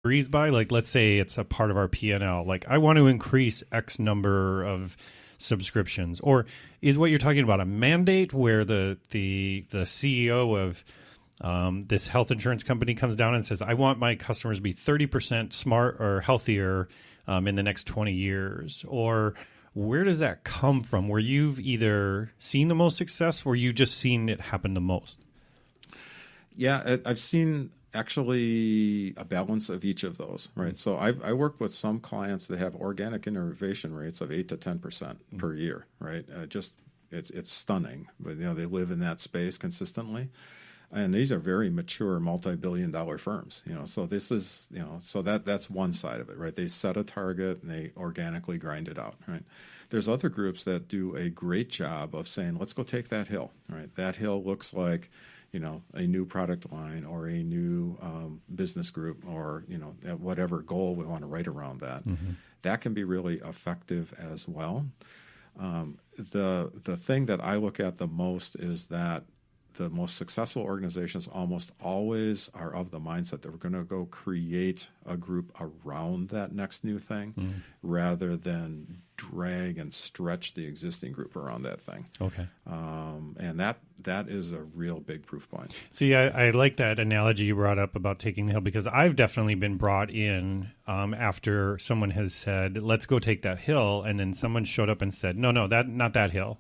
agrees by? Like, let's say it's a part of our P&L. Like, I want to increase X number of subscriptions. Or is what you're talking about a mandate where the CEO of this health insurance company comes down and says, I want my customers to be 30% smart or healthier in the next 20 years? Or where does that come from? Where you've either seen the most success or you've just seen it happen the most? Yeah, I've seen actually a balance of each of those, right? So I work with some clients that have organic innovation rates of 8 to 10% per year, right? It's stunning, but they live in that space consistently, and these are very mature multi-billion-dollar firms, So this is, so that's one side of it, right? They set a target and they organically grind it out, right? There's other groups that do a great job of saying, let's go take that hill, right? That hill looks like a new product line or a new business group or, whatever goal we want to write around that. Mm-hmm. That can be really effective as well. The thing that I look at the most is that the most successful organizations almost always are of the mindset that we're going to go create a group around that next new thing rather than drag and stretch the existing group around that thing. Okay. And that is a real big proof point. See, I like that analogy you brought up about taking the hill, because I've definitely been brought in after someone has said, let's go take that hill. And then someone showed up and said, no, not that hill.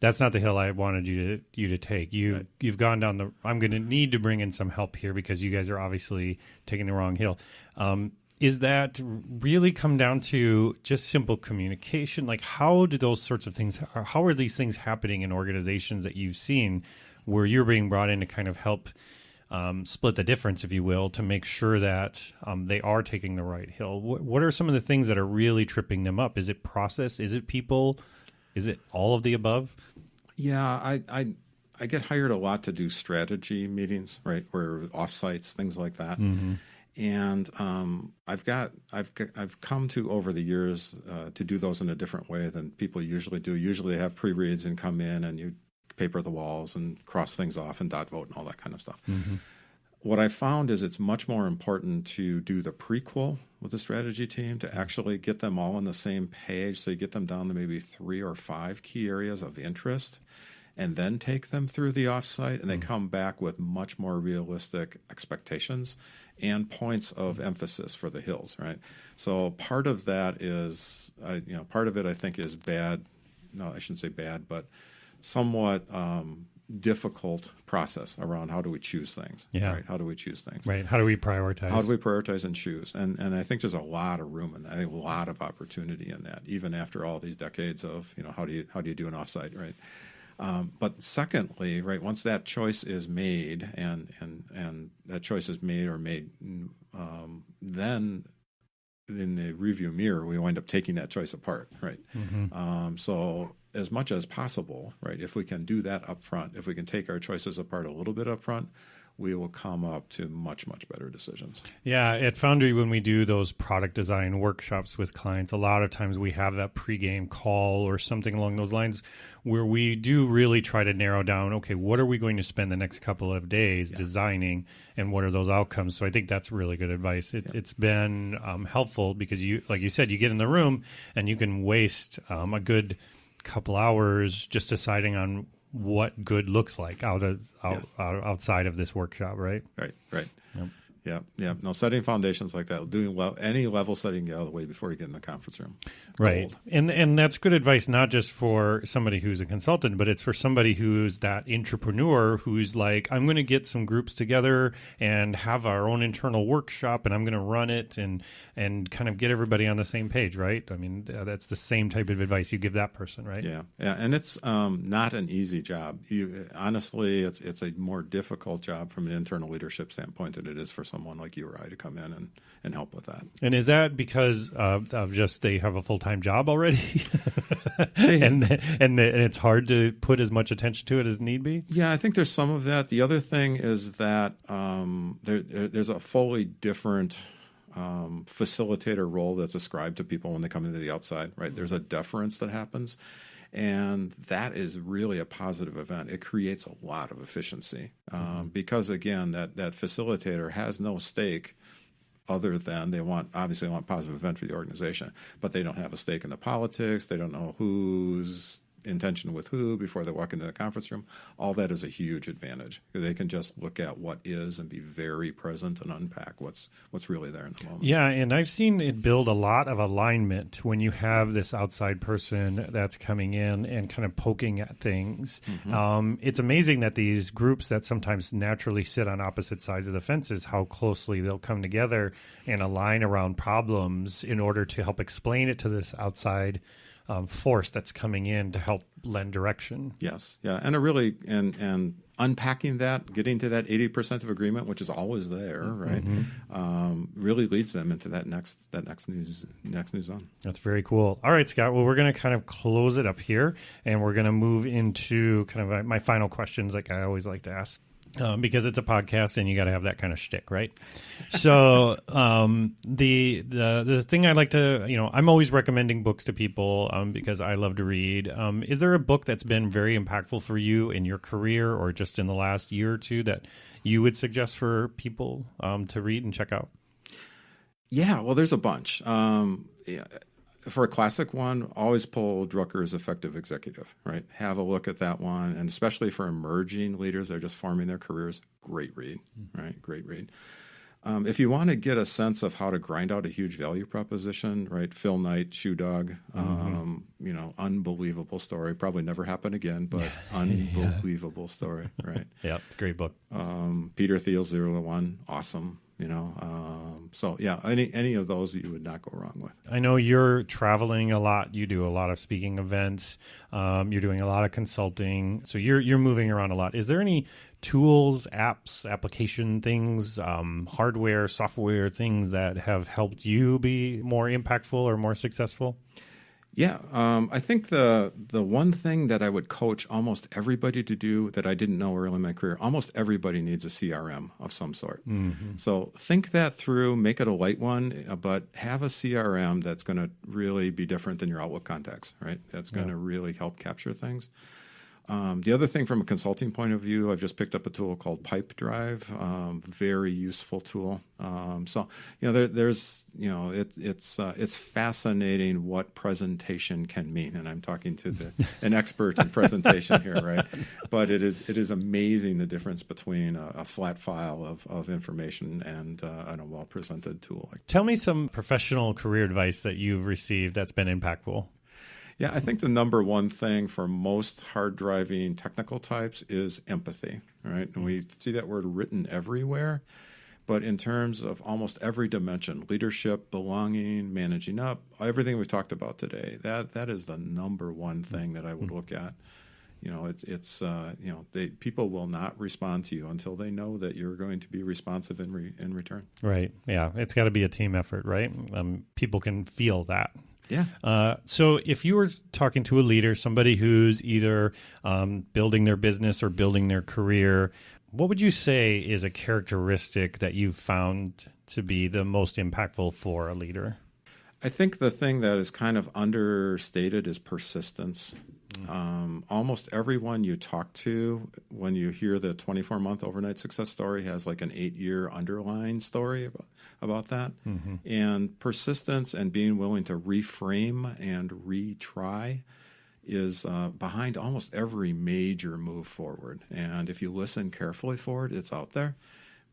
That's not the hill I wanted you to take. You've gone down I'm going to need to bring in some help here because you guys are obviously taking the wrong hill. Is that really come down to just simple communication? Like, how do those sorts of things, how are these things happening in organizations that you've seen where you're being brought in to kind of help split the difference, if you will, to make sure that they are taking the right hill? What are some of the things that are really tripping them up? Is it process? Is it people? Is it all of the above? Yeah, I get hired a lot to do strategy meetings, right, or offsites, things like that. Mm-hmm. And I've come to over the years to do those in a different way than people usually do. Usually, they have pre-reads and come in and you paper the walls and cross things off and dot vote and all that kind of stuff. Mm-hmm. What I found is it's much more important to do the prequel with the strategy team to actually get them all on the same page. So you get them down to maybe 3 or 5 key areas of interest and then take them through the offsite, and they come back with much more realistic expectations and points of emphasis for the hills, right? So part of that is, part of it I think is bad. No, I shouldn't say bad, but somewhat difficult process around how do we choose things. Yeah. Right? How do we choose things? Right. How do we prioritize? How do we prioritize and choose? And I think there's a lot of room in that. I think a lot of opportunity in that, even after all these decades of, how do you do an offsite, right? But secondly, right, once that choice is made and that choice is made or made, then in the review mirror, we wind up taking that choice apart, right? Mm-hmm. So as much as possible, right, if we can do that up front, if we can take our choices apart a little bit up front, we will come up to much, much better decisions. Yeah, at Foundry, when we do those product design workshops with clients, a lot of times we have that pregame call or something along those lines where we do really try to narrow down, okay, what are we going to spend the next couple of days designing, and what are those outcomes? So I think that's really good advice. It's been helpful because, like you said, you get in the room and you can waste a good couple hours just deciding on what good looks like outside of this workshop, right? Right. Yep. No, setting foundations like that, doing any level setting out of the way before you get in the conference room. Right. And that's good advice, not just for somebody who's a consultant, but it's for somebody who's that intrapreneur who's like, I'm going to get some groups together and have our own internal workshop, and I'm going to run it and kind of get everybody on the same page, right? I mean, that's the same type of advice you give that person, right? Yeah. And it's not an easy job. Honestly, it's a more difficult job from an internal leadership standpoint than it is for someone like you or I to come in and help with that. And is that because of just they have a full-time job already? and it's hard to put as much attention to it as need be? Yeah, I think there's some of that. The other thing is that there's a fully different facilitator role that's ascribed to people when they come into the outside, right? There's a deference that happens. And that is really a positive event. It creates a lot of efficiency because, again, that facilitator has no stake other than they want positive event for the organization, but they don't have a stake in the politics. They don't know who's intention with who before they walk into the conference room. All that is a huge advantage. They can just look at what is and be very present and unpack what's really there in the moment. Yeah, and I've seen it build a lot of alignment when you have this outside person that's coming in and kind of poking at things. Mm-hmm. It's amazing that these groups that sometimes naturally sit on opposite sides of the fences, how closely they'll come together and align around problems in order to help explain it to this outside force that's coming in to help lend direction. Yes, yeah, and and unpacking that, getting to that 80% of agreement, which is always there, right? Mm-hmm. Really leads them into that next new zone. That's very cool. All right, Scott. Well, we're going to kind of close it up here, and we're going to move into kind of my final questions, like I always like to ask. Because it's a podcast and you got to have that kind of shtick, right? So the thing I like to, I'm always recommending books to people because I love to read. Is there a book that's been very impactful for you in your career or just in the last year or two that you would suggest for people to read and check out? Yeah, well, there's a bunch. For a classic one, always pull Drucker's Effective Executive, right? Have a look at that one, and especially for emerging leaders that are just forming their careers, great read, right? Great read. If you want to get a sense of how to grind out a huge value proposition, right? Phil Knight, Shoe Dog, unbelievable story. Probably never happen again, but unbelievable story, right? Yeah, it's a great book. Peter Thiel's 0 to 1, awesome. So yeah, any of those you would not go wrong with. I know you're traveling a lot. You do a lot of speaking events. You're doing a lot of consulting. So you're moving around a lot. Is there any tools, apps, application things, hardware, software things that have helped you be more impactful or more successful? Yeah, I think the one thing that I would coach almost everybody to do that I didn't know early in my career, almost everybody needs a CRM of some sort. Mm-hmm. So think that through, make it a light one, but have a CRM that's going to really be different than your Outlook contacts, right? That's going to really help capture things. The other thing from a consulting point of view, I've just picked up a tool called Pipe Drive, very useful tool. It's fascinating what presentation can mean, and I'm talking to an expert in presentation here, right? But it is amazing the difference between a flat file of information and a well presented tool. Tell me some professional career advice that you've received that's been impactful. Yeah, I think the number one thing for most hard-driving technical types is empathy, right? And we see that word written everywhere, but in terms of almost every dimension, leadership, belonging, managing up, everything we've talked about today, that is the number one thing that I would look at. People will not respond to you until they know that you're going to be responsive in return. Right. Yeah, it's got to be a team effort, right? People can feel that. Yeah. So if you were talking to a leader, somebody who's either building their business or building their career, what would you say is a characteristic that you've found to be the most impactful for a leader? I think the thing that is kind of understated is persistence. Almost everyone you talk to, when you hear the 24-month overnight success story, has like an 8-year underlying story about that. Mm-hmm. And persistence and being willing to reframe and retry is behind almost every major move forward. And if you listen carefully for it, it's out there.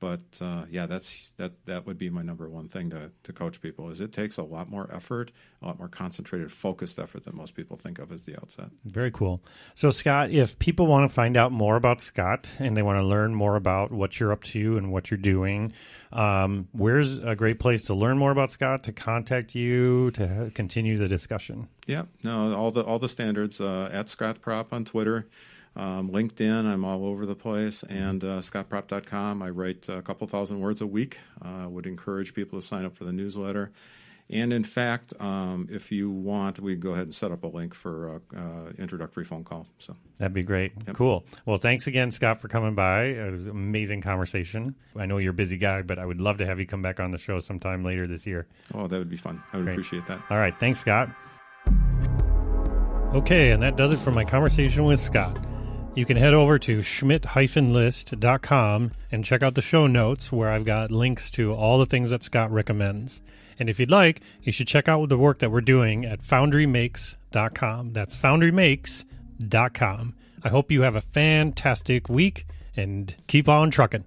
But that would be my number one thing to coach people is it takes a lot more effort, a lot more concentrated, focused effort than most people think of as the outset. Very cool. So Scott, if people want to find out more about Scott and they want to learn more about what you're up to and what you're doing, where's a great place to learn more about Scott, to contact you, to continue the discussion? Yeah, no, all the standards at Scott Propp on Twitter. LinkedIn, I'm all over the place, and scottpropp.com. I write a couple thousand words a week. Would encourage people to sign up for the newsletter. And in fact, if you want, we can go ahead and set up a link for an introductory phone call. So that'd be great. Yep. Cool. Well, thanks again, Scott, for coming by. It was an amazing conversation. I know you're a busy guy, but I would love to have you come back on the show sometime later this year. Oh, that would be fun. I would appreciate that. All right. Thanks, Scott. Okay, and that does it for my conversation with Scott. you can head over to schmidt-list.com and check out the show notes where I've got links to all the things that Scott recommends. And if you'd like, you should check out the work that we're doing at foundrymakes.com. That's foundrymakes.com. I hope you have a fantastic week and keep on trucking.